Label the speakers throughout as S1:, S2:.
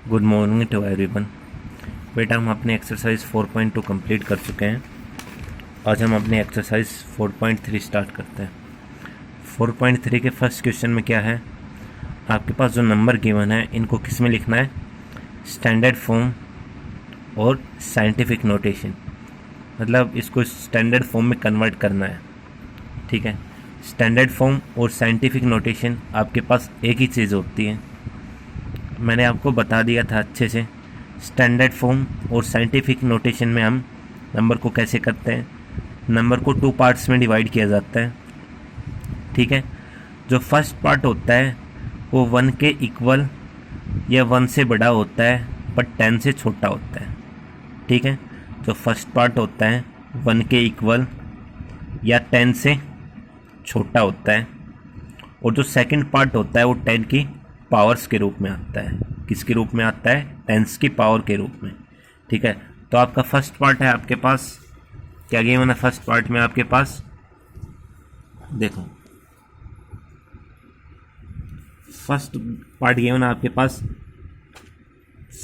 S1: Good morning to everyone. बेटा हम अपने एक्सरसाइज 4.2 कंप्लीट कर चुके हैं। आज हम अपने एक्सरसाइज 4.3 स्टार्ट करते हैं। 4.3 के फर्स्ट क्वेश्चन में क्या है, आपके पास जो नंबर गिवन है इनको किस में लिखना है, स्टैंडर्ड फॉर्म और साइंटिफिक नोटेशन, मतलब इसको स्टैंडर्ड फॉर्म में कन्वर्ट करना है। ठीक है, स्टैंडर्ड फॉर्म और साइंटिफिक नोटेशन आपके पास एक ही चीज़ होती है। मैंने आपको बता दिया था अच्छे से। स्टैंडर्ड फॉर्म और साइंटिफिक नोटेशन में हम नंबर को कैसे करते हैं, नंबर को 2 पार्ट्स में डिवाइड किया जाता है। ठीक है, जो फर्स्ट पार्ट होता है वो 1 के इक्वल या 1 से बड़ा होता है पर 10 से छोटा होता है। ठीक है, जो फर्स्ट पार्ट होता है 1 के इक्वल या 10 से छोटा होता है, और जो सेकंड पार्ट होता है वो 10 की पावर्स के रूप में आता है। किसके रूप में आता है, 10 की पावर के रूप में। ठीक है, तो आपका फर्स्ट पार्ट है, आपके पास क्या गिवन है, फर्स्ट पार्ट में आपके पास देखो, फर्स्ट पार्ट गिवन है आपके पास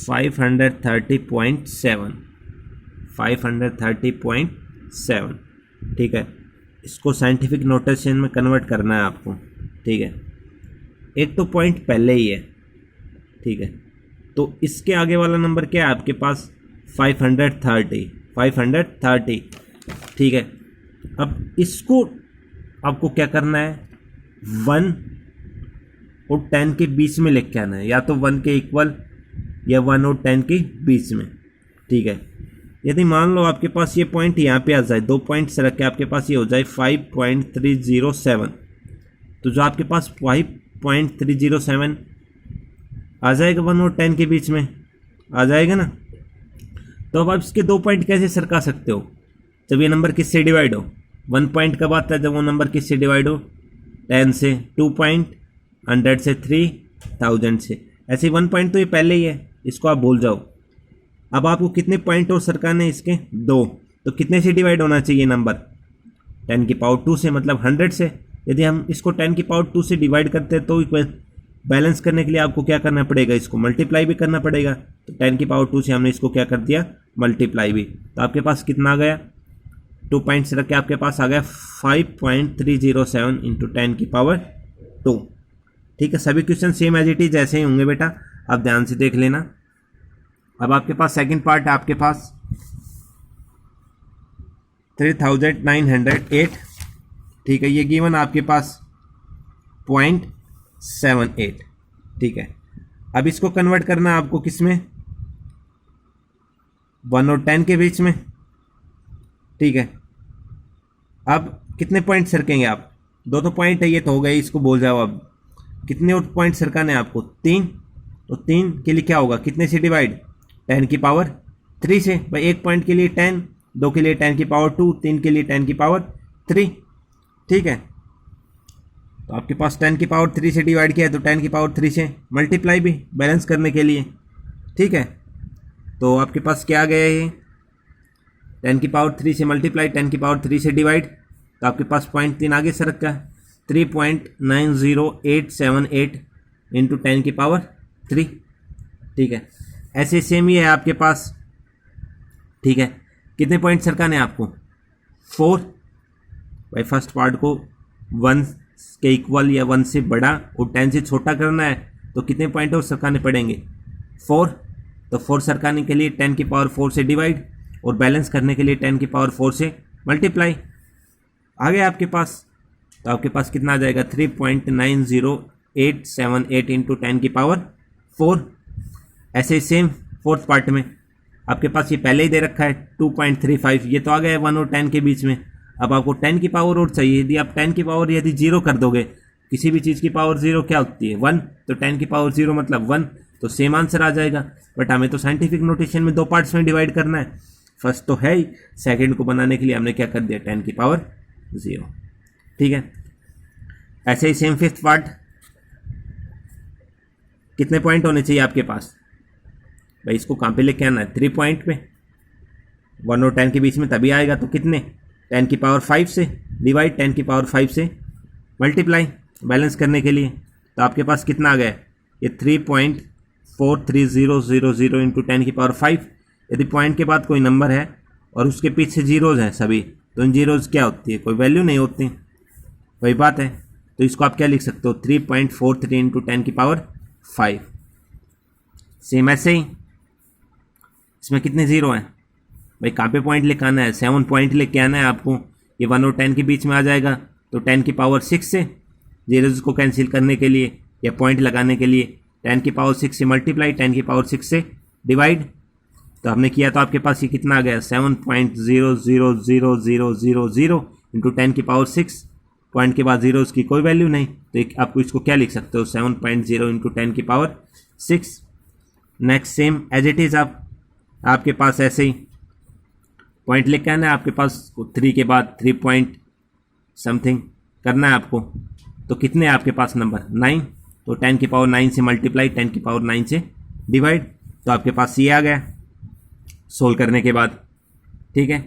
S1: 530.7। ठीक है, इसको साइंटिफिक नोटेशन में कन्वर्ट करना है आपको। ठीक है, एक तो पॉइंट पहले ही है। ठीक है, तो इसके आगे वाला नंबर क्या है आपके पास, 530। ठीक है, अब इसको आपको क्या करना है, 1 और 10 के बीच में लेके आना है, या तो 1 के इक्वल या 1 और 10 के बीच में। ठीक है, यदि मान लो आपके पास ये पॉइंट यहाँ पे आ जाए, 2 पॉइंट से रख के आपके पास ये हो जाए 5.307, तो जो आपके पास 5.307 आ जाएगा 1 और 10 के बीच में, आ जाएगा ना। तो अब आप इसके 2 पॉइंट कैसे सरका सकते हो, जब ये नंबर किससे डिवाइड हो। 1 पॉइंट कब आता है, जब वो नंबर किससे डिवाइड हो, 10 से, 2 पॉइंट 100 से, 3000 से। ऐसे 1 पॉइंट तो ये पहले ही है, इसको आप भूल जाओ। अब आपको कितने पॉइंट और सरकाने हैं इसके, 2। तो कितने से डिवाइड होना चाहिए नंबर, 10 की पावर 2 से, मतलब 100 से। यदि हम इसको 10 की पावर 2 से डिवाइड करते हैं तो बैलेंस करने के लिए आपको क्या करना पड़ेगा, इसको मल्टीप्लाई भी करना पड़ेगा। तो 10 की पावर 2 से हमने इसको क्या कर दिया, मल्टीप्लाई भी। तो आपके पास कितना आ गया, 2 पॉइंट से रख के आपके पास आ गया 5.307 इंटू 10 की पावर 2। ठीक है, सभी question same as it is जैसे ही होंगे बेटा, आप ध्यान से देख लेना। अब आपके पास सेकंड पार्ट है, आपके पास 3908। ठीक है, ये गिवन आपके पास 0.78। ठीक है, अब इसको कन्वर्ट करना है आपको किस में, 1 और 10 के बीच में। ठीक है, अब कितने पॉइंट सरकेंगे आप, 2 तो पॉइंट है, ये तो हो गए, इसको बोल जाओ। अब कितने और पॉइंट सरकाने हैं आपको, 3। तो 3 के लिए क्या होगा, कितने से डिवाइड, 10 की पावर 3 से। भाई 1 पॉइंट के लिए 10, 2 के लिए 10 की पावर 2, 3 के लिए 10 की पावर 3। ठीक है, तो आपके पास 10 की पावर 3 से डिवाइड किया है, तो 10 की पावर 3 से मल्टीप्लाई भी, बैलेंस करने के लिए। ठीक है, तो आपके पास क्या आ गया ये, 10 की पावर 3 से मल्टीप्लाई, 10 की पावर 3 से डिवाइड, तो आपके पास 0.3 आगे सरक का 3.90878 इंटू 10 की पावर 3। ठीक है, ऐसे सेम ही है आपके पास। ठीक है, कितने पॉइंट सरकाने आपको, 4। भाई फर्स्ट पार्ट को 1 के इक्वल या 1 से बड़ा और 10 से छोटा करना है, तो कितने पॉइंट और सरकाने पड़ेंगे, 4। तो 4 सरकाने के लिए 10 की पावर 4 से डिवाइड, और बैलेंस करने के लिए 10 की पावर 4 से मल्टीप्लाई। आ गया आपके पास, तो आपके पास कितना आ जाएगा, 3.90878 इंटू 10 की पावर 4। ऐसे ही सेम फोर्थ पार्ट में आपके पास ये पहले ही दे रखा है 2.35, ये तो आ गया है 1 और 10 के बीच में। अब आपको 10 की पावर और चाहिए, यदि आप 10 की पावर यदि 0 कर दोगे, किसी भी चीज़ की पावर 0 क्या होती है, 1, तो 10 की पावर 0 मतलब 1, तो सेम आंसर आ जाएगा। बट हमें तो साइंटिफिक नोटेशन में 2 पार्ट्स में डिवाइड करना है, फर्स्ट तो है ही, सेकेंड को बनाने के लिए हमने क्या कर दिया, 10 की पावर 0। ठीक है, ऐसे ही सेम फिफ्थ पार्ट, कितने पॉइंट होने चाहिए आपके पास, भाई इसको कहाँ पे लेके आना है, 3 पॉइंट पे, 1 और 10 के बीच में तभी आएगा। तो कितने, 10 की पावर 5 से डिवाइड, 10 की पावर 5 से मल्टीप्लाई, बैलेंस करने के लिए। तो आपके पास कितना आ गया, ये 43,000 इंटू 10 की पावर 5। यदि पॉइंट के बाद कोई नंबर है और उसके पीछे जीरोज़ हैं सभी, तो इन जीरोज़ क्या होती है, कोई वैल्यू नहीं होती, वही बात है। तो इसको आप क्या लिख सकते हो, 3.43 इंटू 10 की पावर 5। सेम ऐसे ही इसमें कितने ज़ीरो हैं भाई, कहाँ पे पॉइंट लेके आना है, 7 पॉइंट लेके आना है आपको। ये 1 और 10 के बीच में आ जाएगा, तो 10 की पावर 6 से जीरोज़ को कैंसिल करने के लिए या पॉइंट लगाने के लिए 10 की पावर 6 से मल्टीप्लाई, 10 की पावर 6 से डिवाइड। तो हमने किया तो आपके पास ये कितना आ गया, 7.00000 इंटू 10 की पावर 6। पॉइंट के बाद जीरोज़ की कोई वैल्यू नहीं, तो आपको इसको क्या लिख सकते हो, 7.0 इंटू 10 की power 6। Next same as it is आपके पास ऐसे ही पॉइंट लेके आना है, आपके पास 3 के बाद 3 पॉइंट समथिंग करना है आपको। तो कितने हैं आपके पास नंबर, 9। तो 10 की पावर 9 से मल्टीप्लाई, 10 की पावर 9 से डिवाइड। तो आपके पास ये आ गया सोल्व करने के बाद, ठीक है।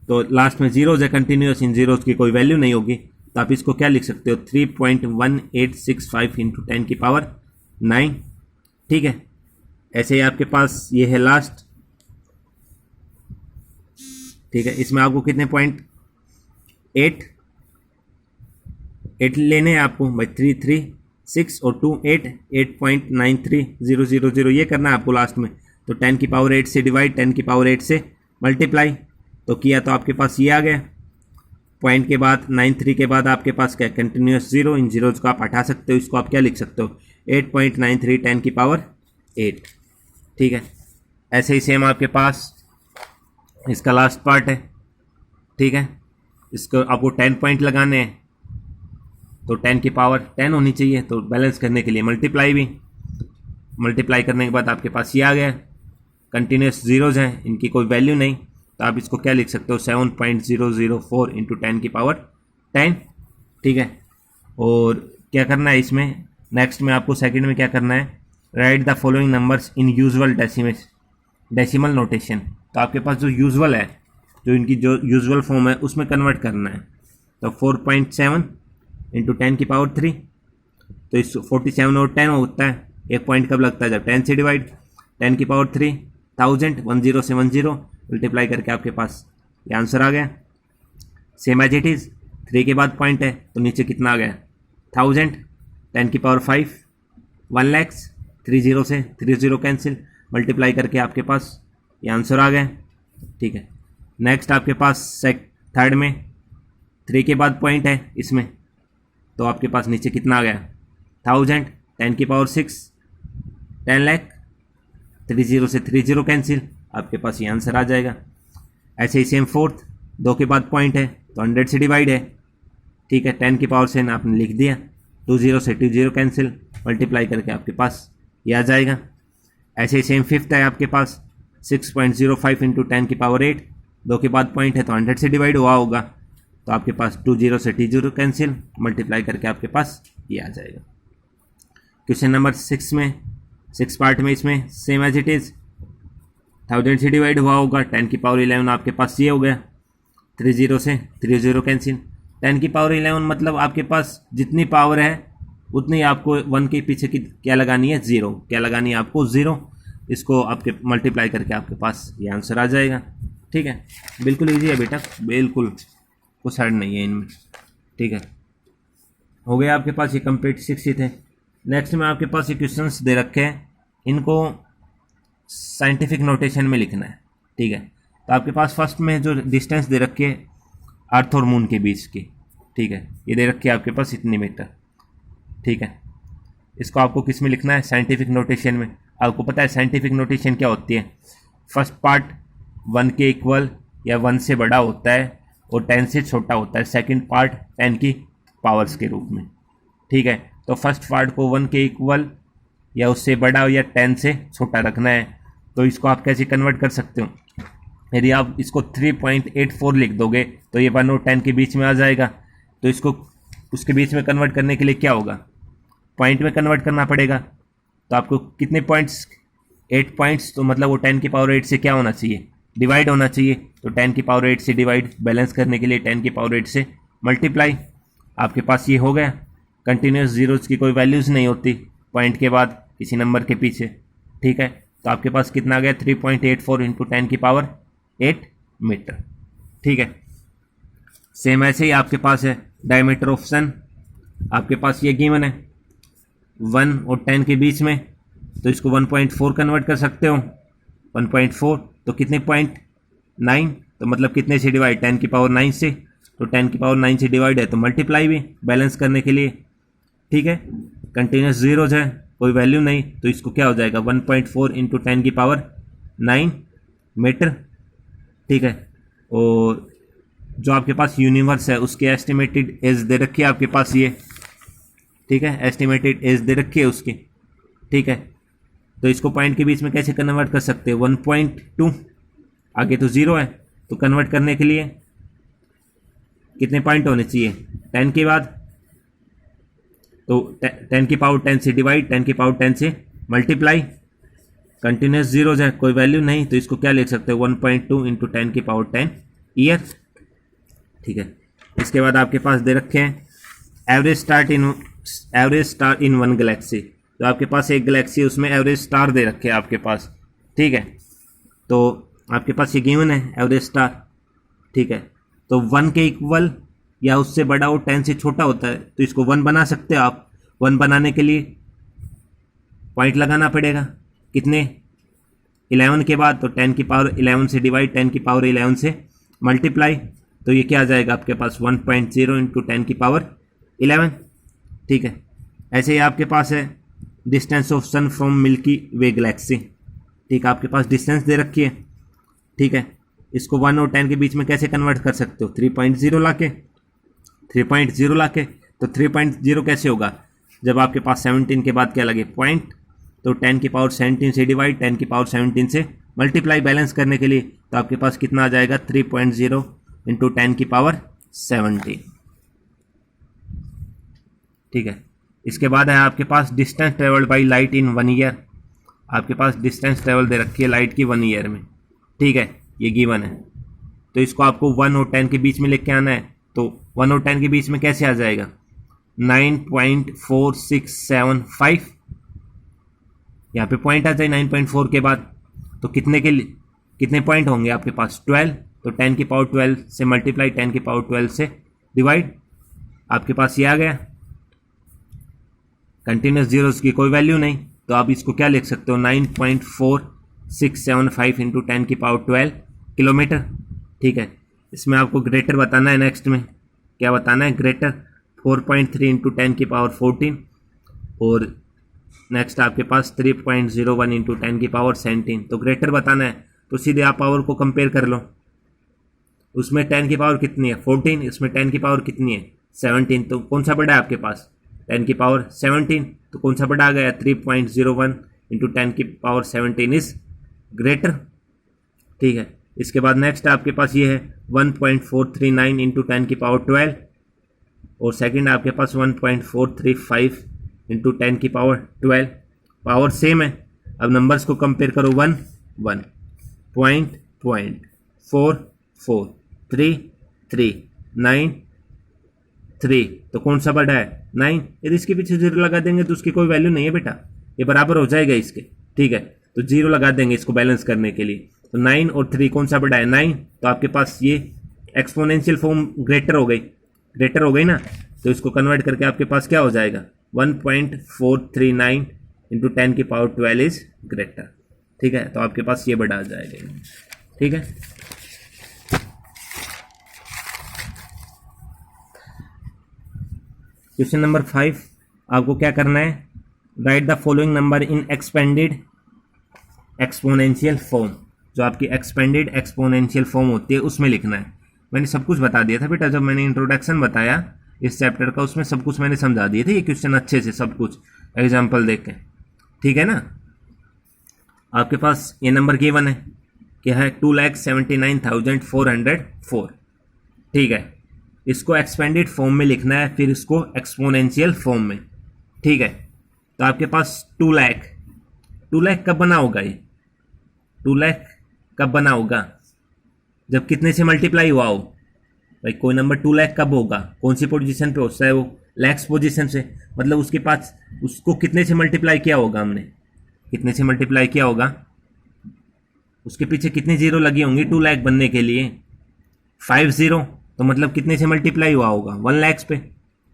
S1: तो लास्ट में जीरोज़ है कंटिन्यूस, इन जीरोज़ की कोई वैल्यू नहीं होगी, तो आप इसको क्या लिख सकते हो, 3.1865 इंटू 10 की पावर 9, ठीक है। ऐसे ही आपके पास ये है लास्ट, ठीक है। इसमें आपको कितने पॉइंट, 8 लेने हैं आपको भाई, 3 3 6 और 2 8, 8.93000 ये करना है आपको लास्ट में। तो 10 की पावर 8 से डिवाइड, 10 की पावर 8 से मल्टीप्लाई। तो किया तो आपके पास ये आ गया, पॉइंट के बाद 93 के बाद आपके पास क्या, कंटिन्यूस जीरो, इन जीरोज़ को आप हटा सकते हो, इसको आप क्या लिख सकते हो, 8.93 10 की पावर 8, ठीक है। ऐसे ही सेम आपके पास इसका लास्ट पार्ट है, ठीक है। इसको आपको 10 पॉइंट लगाने हैं, तो 10 की पावर 10 होनी चाहिए, तो बैलेंस करने के लिए मल्टीप्लाई भी, मल्टीप्लाई करने के बाद आपके पास ये आ गया, कंटिन्यूस जीरोज़ हैं, इनकी कोई वैल्यू नहीं, तो आप इसको क्या लिख सकते हो, 7.004 इंटू 10 की पावर 10, ठीक है। और क्या करना है इसमें, नेक्स्ट में आपको सेकंड में क्या करना है, right the following numbers in usual decimal notation. तो आपके पास जो यूजुअल है, जो इनकी जो यूजुअल फॉर्म है उसमें कन्वर्ट करना है। तो 4.7 इंटू 10 की पावर 3, तो इस 47 और 10 होता है, एक पॉइंट कब लगता है, जब 10 से डिवाइड, 10 की पावर 3 1000, 10 से 10 मल्टीप्लाई करके आपके पास ये आंसर आ गया। सेम एज इट इज़ 3 के बाद पॉइंट है, तो नीचे कितना आ गया, 1000, 10 की पावर 5 1 लाख, 30 से 30 कैंसिल, मल्टीप्लाई करके आपके पास ये आंसर आ गया, ठीक है। नेक्स्ट आपके पास थर्ड में 3 के बाद पॉइंट है इसमें, तो आपके पास नीचे कितना आ गया, 1000, 10 की पावर 6 10 लाख, 30 से 30 कैंसिल, आपके पास ये आंसर आ जाएगा। ऐसे ही सेम फोर्थ, 2 के बाद पॉइंट है, तो 100 से डिवाइड है, ठीक है। 10 की पावर से आपने लिख दिया, 20 से 20 कैंसिल, मल्टीप्लाई करके आपके पास ये आ जाएगा। ऐसे ही सेम फिफ्थ है आपके पास 6.05 इंटू 10 की पावर 8, 2 के बाद पॉइंट है, तो 100 से डिवाइड हुआ होगा, तो आपके पास 20 से 20 कैंसिल, मल्टीप्लाई करके आपके पास ये आ जाएगा। क्वेश्चन नंबर 6 में, 6 पार्ट में इसमें सेम एज इट इज़ 1000 से डिवाइड हुआ होगा, 10 की पावर 11 आपके पास ये हो गया, 30 से 30 कैंसिल, 10 की पावर 11 मतलब आपके पास जितनी पावर है उतनी आपको 1 के पीछे की क्या लगानी है, 0, क्या लगानी है आपको, 0। इसको आपके मल्टीप्लाई करके आपके पास ये आंसर आ जाएगा, ठीक है। बिल्कुल ईजी है बेटा, बिल्कुल कुछ हार्ड नहीं है इनमें, ठीक है। हो गया आपके पास ये कंप्लीट 6 थे। नेक्स्ट में आपके पास ये क्वेश्चंस दे रखे हैं, इनको साइंटिफिक नोटेशन में लिखना है, ठीक है। तो आपके पास फर्स्ट में जो डिस्टेंस दे रखी है अर्थ और मून के बीच की, ठीक है, ये दे रखी है आपके पास इतनी मीटर, ठीक है। इसको आपको किस में लिखना है, साइंटिफिक नोटेशन में। आपको पता है साइंटिफिक नोटेशन क्या होती है, फर्स्ट पार्ट 1 के इक्वल या 1 से बड़ा होता है और 10 से छोटा होता है, सेकंड पार्ट 10 की पावर्स के रूप में, ठीक है। तो फर्स्ट पार्ट को 1 के इक्वल या उससे बड़ा या 10 से छोटा रखना है, तो इसको आप कैसे कन्वर्ट कर सकते हो, यदि आप इसको 3.84 लिख दोगे तो ये 1 और 10 के बीच में आ जाएगा। तो इसको उसके बीच में कन्वर्ट करने के लिए क्या होगा, पॉइंट में कन्वर्ट करना पड़ेगा। तो आपको कितने पॉइंट्स, 8 पॉइंट्स, तो मतलब वो 10 की पावर 8 से क्या होना चाहिए, डिवाइड होना चाहिए। तो 10 की पावर 8 से डिवाइड, बैलेंस करने के लिए 10 की पावर 8 से मल्टीप्लाई, आपके पास ये हो गया। कंटिन्यूस जीरोज़ की कोई वैल्यूज़ नहीं होती पॉइंट के बाद किसी नंबर के पीछे, ठीक है, तो आपके पास कितना आ गया 3.84 इंटू 10 की पावर 8 मीटर। ठीक है, सेम ऐसे ही आपके पास है डायमीटर ऑफ सन, आपके पास ये गिवन है 1 और 10 के बीच में, तो इसको 1.4 कन्वर्ट कर सकते हो। 1.4 तो कितने 0.9, तो मतलब कितने से डिवाइड 10 की पावर 9 से, तो 10 की पावर 9 से डिवाइड है तो मल्टीप्लाई भी बैलेंस करने के लिए। ठीक है, कंटिन्यूस जीरोज है, कोई वैल्यू नहीं, तो इसको क्या हो जाएगा 1.4 इंटू 10 की पावर 9 मीटर। ठीक है, और जो आपके पास यूनिवर्स है उसके एस्टिमेटेड एज दे रखी है आपके पास ये। ठीक है, एस्टिमेटेड एज दे रखी है उसकी। ठीक है, तो इसको पॉइंट के बीच में कैसे कन्वर्ट कर सकते हैं 1.2, आगे तो ज़ीरो है, तो कन्वर्ट करने के लिए कितने पॉइंट होने चाहिए 10 के बाद, तो 10 की पावर 10 से डिवाइड, 10 की पावर 10 से मल्टीप्लाई, कंटिन्यूस जीरोज है, कोई वैल्यू नहीं, तो इसको क्या लिख सकते हैं 1.2 इंटू 10 की पावर 10 ईयर। ठीक है, इसके बाद आपके पास दे रखे हैं average star in one Galaxy, तो आपके पास एक गैलेक्सी उसमें एवरेज स्टार दे रखे हैं आपके पास। ठीक है, तो आपके पास ये गिवन है एवरेज स्टार। ठीक है, तो 1 के इक्वल या उससे बड़ा और 10 से छोटा होता है, तो इसको 1 बना सकते हो आप। 1 बनाने के लिए पॉइंट लगाना पड़ेगा कितने 11 के बाद, तो 10 की पावर 11 से डिवाइड, 10 की पावर 11 से मल्टीप्लाई, तो ये क्या आ जाएगा आपके पास 1.0 इंटू 10 की पावर 11। ठीक है, ऐसे ही आपके पास है distance of sun from Milky Way galaxy. ठीक है, आपके पास डिस्टेंस दे रखी है। ठीक है, इसको 1 और 10 के बीच में कैसे कन्वर्ट कर सकते हो 3.0 लाके, 3.0 लाके, तो 3.0 कैसे होगा जब आपके पास 17 के बाद क्या लगे पॉइंट, तो 10 की पावर 17 से डिवाइड, 10 की पावर 17 से मल्टीप्लाई बैलेंस करने के लिए, तो आपके पास कितना आ जाएगा 3.0 इंटू 10 की पावर 17। ठीक है, इसके बाद है आपके पास distance travelled by light in 1 year. आपके पास डिस्टेंस ट्रेवल दे रखी है लाइट की 1 ईयर में। ठीक है, ये गिवन है, तो इसको आपको 1 और 10 के बीच में लेके आना है, तो 1 और 10 के बीच में कैसे आ जाएगा 9.4675, यहाँ पे पॉइंट आ जाए 9.4 के बाद, तो कितने के लिए कितने पॉइंट होंगे आपके पास 12, तो 10 की पावर 12 से मल्टीप्लाई, 10 की पावर 12 से डिवाइड, आपके पास ये आ गया। कंटिन्यूस जीरोस की कोई वैल्यू नहीं, तो आप इसको क्या लिख सकते हो 9.4675 इंटू 10 की पावर 12 किलोमीटर। ठीक है, इसमें आपको ग्रेटर बताना है, नेक्स्ट में क्या बताना है ग्रेटर 4.3 इंटू 10 की पावर 14, और नेक्स्ट आपके पास 3.01 इंटू 10 की पावर 17, तो ग्रेटर बताना है, तो सीधे आप पावर को कंपेयर कर लो। उसमें 10 की पावर कितनी है 14, इसमें 10 की पावर कितनी है 17, तो कौन सा बड़ा है आपके पास 10 की पावर 17, तो कौन सा बड़ा आ गया 3.01 इंटू 10 की पावर 17 इज ग्रेटर। ठीक है, इसके बाद नेक्स्ट आपके पास ये है 1.439 इंटू 10 की पावर 12, और सेकंड आपके पास 1.435 इंटू 10 की पावर 12, पावर सेम है। अब नंबर्स को कंपेयर करो 1 1 पॉइंट 4 4 3 3 9 3, तो कौन सा बड़ा है 9, यदि इसके पीछे जीरो लगा देंगे तो उसकी कोई वैल्यू नहीं है बेटा, ये बराबर हो जाएगा इसके। ठीक है, तो जीरो लगा देंगे इसको बैलेंस करने के लिए, तो 9 और 3 कौन सा बड़ा है 9, तो आपके पास ये एक्सपोनेंशियल फॉर्म ग्रेटर हो गई ना, तो इसको कन्वर्ट करके आपके पास क्या हो जाएगा 1.439 इंटू 10 की पावर 12 इज ग्रेटर। ठीक है, तो आपके पास ये बड़ा आ जाएगा। ठीक है, क्वेश्चन नंबर 5, आपको क्या करना है right the following number in expanded exponential form. जो आपकी एक्सपेंडेड एक्सपोनेंशियल फॉर्म होती है उसमें लिखना है। मैंने सब कुछ बता दिया था बेटा, जब मैंने इंट्रोडक्शन बताया इस चैप्टर का उसमें सब कुछ मैंने समझा दिए थे, ये क्वेश्चन अच्छे से सब कुछ एग्जाम्पल देख के। ठीक है ना, आपके पास ये नंबर गिवन है क्या है 2,79,404। ठीक है, इसको एक्सपेंडेड फॉर्म में लिखना है, फिर इसको एक्सपोनेंशियल फॉर्म में। ठीक है, तो आपके पास 2 लाख कब बना होगा ये 2 लाख कब बना होगा जब कितने से मल्टीप्लाई हुआ हो भाई, कोई नंबर 2 लाख कब होगा, कौन सी पोजीशन पे होता है वो लैक्स पोजीशन से, मतलब उसके पास उसको कितने से मल्टीप्लाई किया होगा हमने कितने से मल्टीप्लाई किया होगा, उसके पीछे कितनी जीरो लगी होंगी 2 लाख बनने के लिए, 5 जीरो, तो मतलब कितने से मल्टीप्लाई हुआ होगा 1 लाख पे।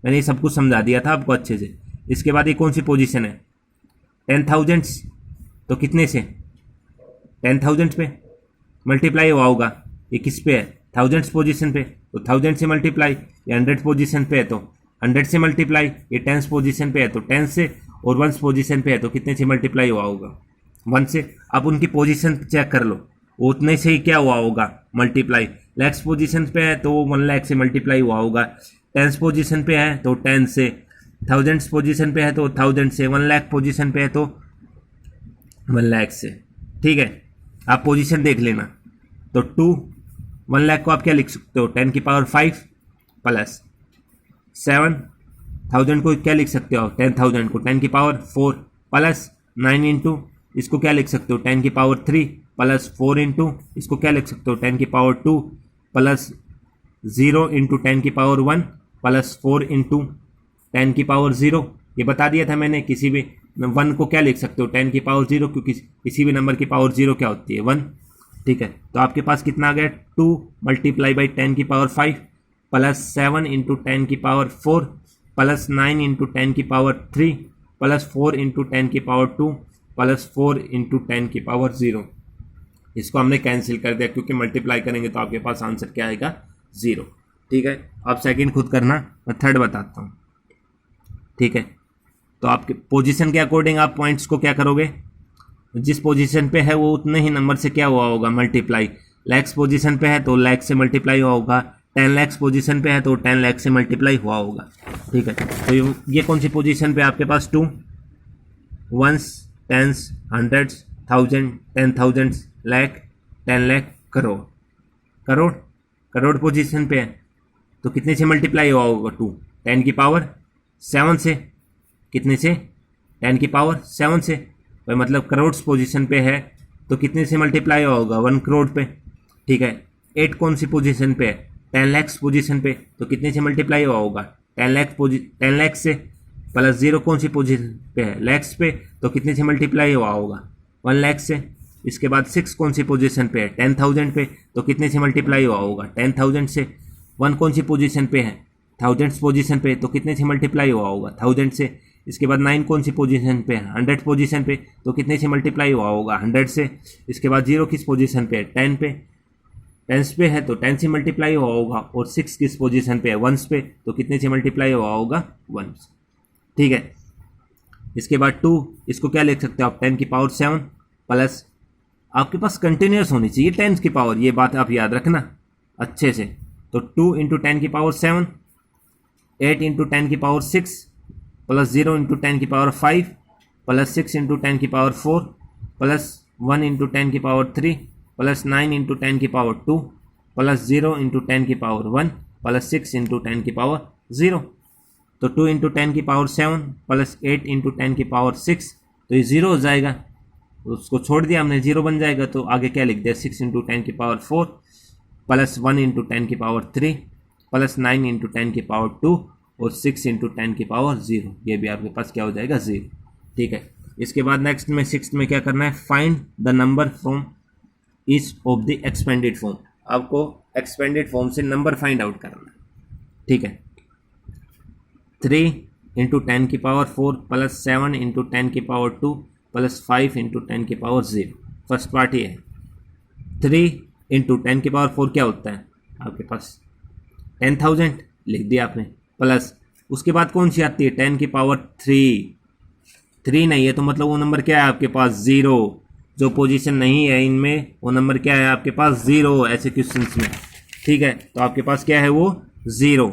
S1: मैंने ये सब कुछ समझा दिया था आपको अच्छे से। इसके बाद ये कौन सी पोजीशन है 10,000, तो कितने से 10,000 पे मल्टीप्लाई हुआ होगा, ये किस पे है थाउजेंड्स पोजीशन पे, तो 1000 से मल्टीप्लाई, ये 100 पोजीशन पे है तो 100 से मल्टीप्लाई, ये 10 पोजीशन पे है तो 10 से, और 1 पोजीशन पे है तो कितने से मल्टीप्लाई हुआ होगा 1 से। अब उनकी पोजीशन चेक कर लो, उतने से ही क्या हुआ होगा मल्टीप्लाई। लैक्स पोजीशन पे है तो वो 1 लाख से मल्टीप्लाई हुआ होगा, 10 पोजीशन पे है तो 10 से, थाउजेंड्स पोजीशन पे है तो 1000 से, 1 लाख पोजीशन पे है तो 1 लाख से। ठीक है, आप पोजीशन देख लेना। तो 1 लाख को आप क्या लिख सकते हो 10 की पावर 5 प्लस 7,000 को क्या लिख सकते हो 10,000 को 10 की पावर 4 प्लस 9 इंटू इसको क्या लिख सकते हो 10 की पावर 3 प्लस 4 इंटू इसको क्या लिख सकते हो 10 की पावर 2 प्लस 0 इंटू 10 की पावर 1 प्लस 4 इंटू 10 की पावर 0। ये बता दिया था मैंने, किसी भी 1 को क्या लिख सकते हो 10 की पावर 0, क्योंकि किसी भी नंबर की पावर 0 क्या होती है 1। ठीक है, तो आपके पास कितना आ गया 2 मल्टीप्लाई बाई 10 की पावर 5 प्लस 7 इंटू 10 की पावर 4 प्लस 9 इंटू 10 की पावर 3 प्लस 4 इंटू 10 की पावर 2 प्लस 4 इंटू 10 की पावर 0। इसको हमने कैंसिल कर दिया क्योंकि मल्टीप्लाई करेंगे तो आपके पास आंसर क्या आएगा 0। ठीक है, आप सेकंड खुद करना, मैं थर्ड बताता हूँ। ठीक है, तो आपके पोजीशन के अकॉर्डिंग आप पॉइंट्स को क्या करोगे, जिस पोजीशन पे है वो उतने ही नंबर से क्या हुआ होगा मल्टीप्लाई। लैक्स पोजीशन पे है तो लैख से मल्टीप्लाई हुआ होगा, 10 लाख पोजीशन पे है तो 10 लाख से मल्टीप्लाई हुआ होगा। ठीक है, तो ये कौन सी पोजीशन पे आपके पास 2 1s 10s 100s 1000 10,000 lakh 10 lakh crore, crore crore position पे है तो कितने से मल्टीप्लाई हुआ होगा 2 10 की पावर 7 से, कितने से 10 की पावर 7 से, भाई मतलब करोड़ पोजीशन पे है तो कितने से मल्टीप्लाई होगा 1 करोड़ पे। ठीक है, 8 कौन सी पोजीशन पे है 10 लाख पोजीशन पे तो कितने से मल्टीप्लाई हुआ होगा 10 लाख से, प्लस 0 कौन सी पोजीशन पे है लैक्स पे तो कितने से मल्टीप्लाई हुआ होगा 1 लाख से। इसके बाद 6 कौन सी पोजीशन पे है 10,000 पे तो कितने से मल्टीप्लाई हुआ होगा 10,000 से। 1 कौन सी पोजीशन पे है थाउजेंड्स पोजीशन पे तो कितने से मल्टीप्लाई हुआ होगा 1000 से। इसके बाद 9 कौन सी पोजीशन पे है 100 पोजीशन पे तो कितने से मल्टीप्लाई हुआ होगा 100 से। इसके बाद 0 किस पोजीशन पे है 10 पे, 10 पे है तो 10 से मल्टीप्लाई हुआ होगा, और 6 किस पोजीशन पे है 1 पे तो कितने से मल्टीप्लाई हुआ होगा 1। ठीक है, इसके बाद 2 इसको क्या लिख सकते हो आप 10 की पावर 7 प्लस, आपके पास कंटिन्यूस होनी चाहिए 10 की पावर, ये बात आप याद रखना अच्छे से। तो 2 इंटू 10 की पावर 7, 8 इंटू 10 की पावर 6 प्लस 0 इंटू 10 की पावर 5 प्लस 6 इंटू 10 की पावर 4 प्लस 1 इंटू 10 की पावर 3 प्लस 9 इंटू 10 की पावर 2 प्लस 0 इंटू 10 की पावर 1 प्लस 6 इंटू 10 की पावर 0। तो 2 इंटू 10 की पावर 7 प्लस 8 इंटू 10 की पावर 6, तो ये 0 हो जाएगा, उसको छोड़ दिया हमने 0 बन जाएगा। तो आगे क्या लिख दिया 6 इंटू 10 की पावर 4 प्लस 1 इंटू 10 की पावर 3 प्लस 9 इंटू 10 की पावर 2 और 6 इंटू 10 की पावर 0, ये भी आपके पास क्या हो जाएगा 0। ठीक है, इसके बाद नेक्स्ट में 6th में क्या करना है, find the number from each of the expanded form. आपको एक्सपेंडेड फॉर्म से नंबर फाइंड आउट करना है। ठीक है, 3 इंटू 10 की पावर 4 प्लस 7 इंटू 10 की पावर 2 प्लस 5 इंटू 10 की पावर 0। फर्स्ट पार्ट ये है, 3 इंटू 10 की पावर 4 क्या होता है आपके पास 10,000 लिख दिया आपने, प्लस उसके बाद कौन सी आती है 10 की पावर 3 नहीं है तो मतलब वो नंबर क्या है आपके पास 0, जो पोजीशन नहीं है इनमें वो नंबर क्या है आपके पास 0 ऐसे क्वेश्चंस में। ठीक है, तो आपके पास क्या है वो 0,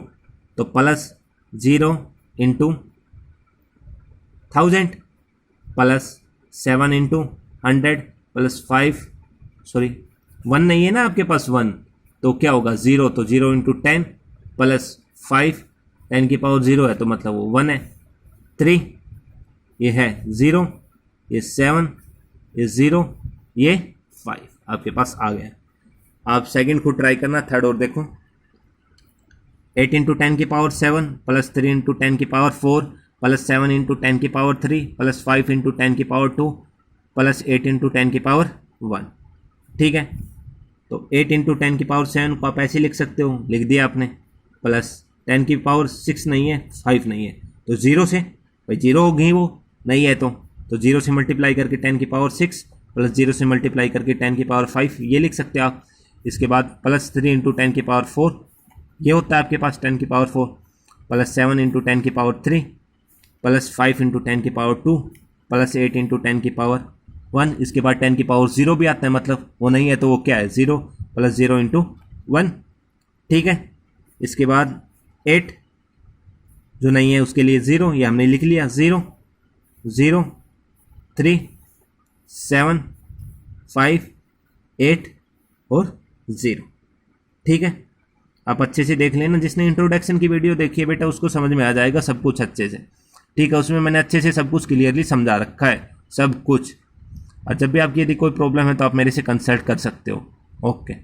S1: तो plus 0 into 1000 plus 7 into 100 plus 5 1 नहीं है ना आपके पास 1, तो क्या होगा 0, तो 0 इंटू 10 प्लस 5, 10 की पावर 0 है तो मतलब वो 1 है। 3 ये है 0, ये 7, ये 0, ये 5 आपके पास आ गया। आप सेकंड को ट्राई करना, थर्ड और देखो, 8 इंटू 10 की पावर 7 प्लस 3 इंटू 10 की पावर 4 प्लस 7 इंटू 10 की पावर 3 प्लस 5 इंटू 10 की पावर 2 प्लस 8 इंटू 10 की पावर 1। ठीक है, तो 8 इंटू 10 की पावर 7 को आप ऐसे लिख सकते हो, लिख दिया आपने। प्लस 10 की पावर 6 नहीं है, 5 नहीं है, तो 0 से, भाई 0 होगी वो, नहीं है तो 0 से मल्टीप्लाई करके 10 की पावर 6 प्लस 0 से मल्टीप्लाई करके 10 की पावर 5, ये लिख सकते हो आप। इसके बाद प्लस 3 इंटू 10 की पावर 4, ये होता है आपके पास 10 की पावर 4, प्लस 7 इंटू 10 की पावर 3, प्लस 5 इंटू 10 की पावर 2, प्लस 8 इंटू 10 की पावर 1। इसके बाद 10 की पावर 0 भी आता है, मतलब वो नहीं है तो वो क्या है, 0 प्लस 0 इंटू 1। ठीक है, इसके बाद 8 जो नहीं है उसके लिए 0, ये हमने लिख लिया, 0 0 3 7 5 8 और 0। ठीक है, आप अच्छे से देख लेना, जिसने इंट्रोडक्शन की वीडियो देखी है बेटा उसको समझ में आ जाएगा सब कुछ अच्छे से। ठीक है, उसमें मैंने अच्छे से सब कुछ क्लियरली समझा रखा है, सब कुछ। और जब भी आपकी यदि कोई प्रॉब्लम है तो आप मेरे से कंसल्ट कर सकते हो। ओके।